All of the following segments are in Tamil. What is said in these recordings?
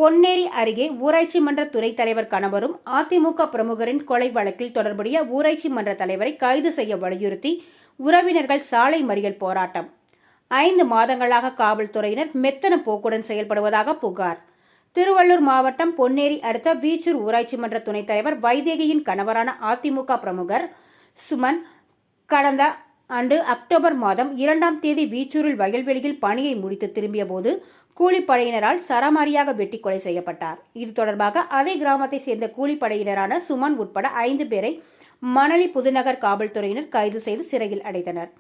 பொன்னேரி அருகே ஊராட்சி மன்ற துணைத் தலைவர் கணவரும் அதிமுக பிரமுகரின் கொலை வழக்கில் தொடர்புடைய ஊராட்சி மன்ற தலைவரை கைது செய்ய வலியுறுத்தி உறவினர்கள் சாலை மறியல் போராட்டம். 5 மாதங்களாக காவல்துறையினர் மெத்தன போக்குடன் செயல்படுவதாக புகார். திருவள்ளூர் மாவட்டம் பொன்னேரி அடுத்த வீச்சூர் ஊராட்சி மன்ற துணைத் தலைவர் வைதேகியின் கணவரான அதிமுக பிரமுகர் சுமன் கடந்த ஆண்டு அக்டோபர் மாதம் 2ஆம் தேதி வீச்சூரில் வயல்வெளியில் பணியை முடித்து திரும்பிய போது கூலிப்படையினரால் சரமாரியாக வெட்டி கொலை செய்யப்பட்டார். இது தொடர்பாக அதே கிராமத்தை சேர்ந்த கூலிப்படையினரான சுமன் உட்பட 5 பேரை மணலி புதுநகர் காவல்துறையினர் கைது செய்து சிறையில் அடைத்தனர்.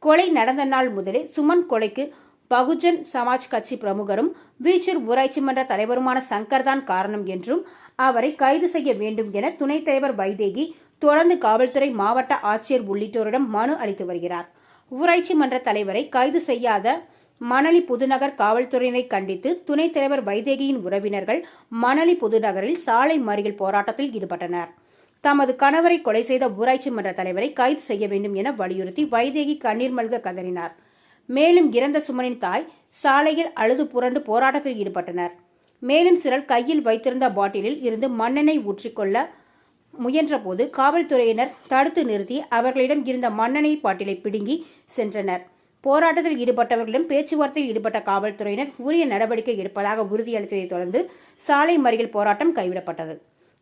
கொலை நடந்த நாள் முதலே சுமன் கொலைக்கு பகுஜன் சமாஜ் கட்சி பிரமுகரும் வீச்சூர் ஊராட்சி மன்ற தலைவருமான சங்கர் தான் காரணம் என்றும் அவரை கைது செய்ய வேண்டும் என துணைத் தலைவர் வைதேகி தொடர்ந்து காவல்துறை மாவட்ட ஆட்சியர் உள்ளிட்டோரிடம் மனு அளித்து வருகிறார். ஊராட்சி மன்ற தலைவரை கைது செய்யாத மணலி புதுநகர் காவல்துறையினரை கண்டித்து துணைத் தலைவர் வைதேகியின் உறவினர்கள் மணலி புதுநகரில் சாலை மறியல் போராட்டத்தில் ஈடுபட்டனர். தமது கணவரை கொலை செய்த ஊராட்சி மன்ற தலைவரை கைது செய்ய வேண்டும் என வலியுறுத்தி வைதேகி கண்ணீர் மல்க கதறினார். மேலும் இறந்த சுமனின் தாய் சாலையில் அழுது புரண்டு போராட்டத்தில் ஈடுபட்டனர். மேலும் சிலர் கையில் வைத்திருந்த பாட்டிலில் இருந்து மண்ணெண்ணெய் ஊற்றிக்கொள்ள முயன்றபோது காவல்துறையினர் தடுத்து நிறுத்தி அவர்களிடம் இருந்த மண்ணெண்ணெய் பாட்டிலை பிடுங்கி சென்றனர். போராட்டத்தில் ஈடுபட்டவர்களிடம் பேச்சுவார்த்தையில் ஈடுபட்ட காவல்துறையினர் உரிய நடவடிக்கை எடுப்பதாக உறுதியளித்ததைத் தொடர்ந்து சாலை மறியல் போராட்டம் கைவிடப்பட்டது.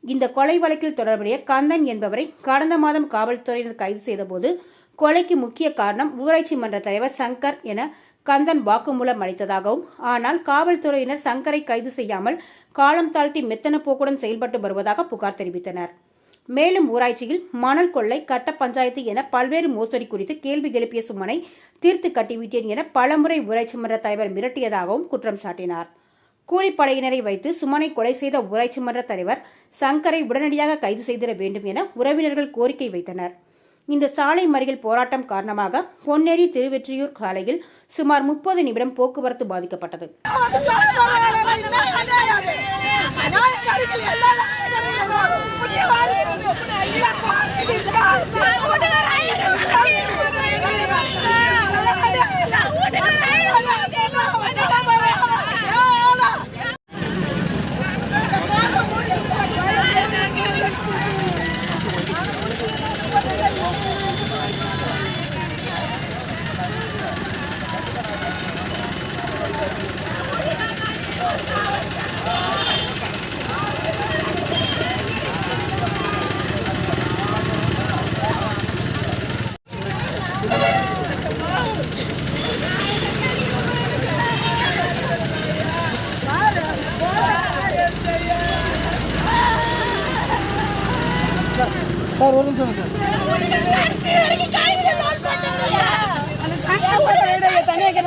இந்த கொலை வழக்கில் தொடர்புடைய கந்தன் என்பவரை கடந்த மாதம் காவல்துறையினர் கைது செய்தபோது கொலைக்கு முக்கிய காரணம் ஊராட்சி மன்ற தலைவர் சங்கர் என கந்தன் வாக்குமூலம் அளித்ததாகவும், ஆனால் காவல்துறையினர் சங்கரை கைது செய்யாமல் காலம் தாழ்த்தி மெத்தன போக்குடன் செயல்பட்டு வருவதாக புகார் தெரிவித்தனர். மேலும் ஊராட்சியில் மணல் கொள்ளை, கட்ட பஞ்சாயத்து என பல்வேறு மோசடி குறித்து கேள்வி எழுப்பிய சுமனை தீர்த்து கட்டிவிட்டேன் என பலமுறை ஊராட்சி மன்ற தலைவர் மிரட்டியதாகவும் குற்றம் சாட்டினார். கூலிப்படையினரை வைத்து சுமனை கொலை செய்த ஊராட்சி மன்ற தலைவர் சங்கரை உடனடியாக கைது செய்திட வேண்டும் என உறவினர்கள் கோரிக்கை வைத்தனர். இந்த சாலை மறியல் போராட்டம் காரணமாக பொன்னேரி திருவெற்றியூர் சாலையில் சுமார் 30 நிமிடம் போக்குவரத்து பாதிக்கப்பட்டது. சார் ஒரு நிமிஷம் சார். தனியாக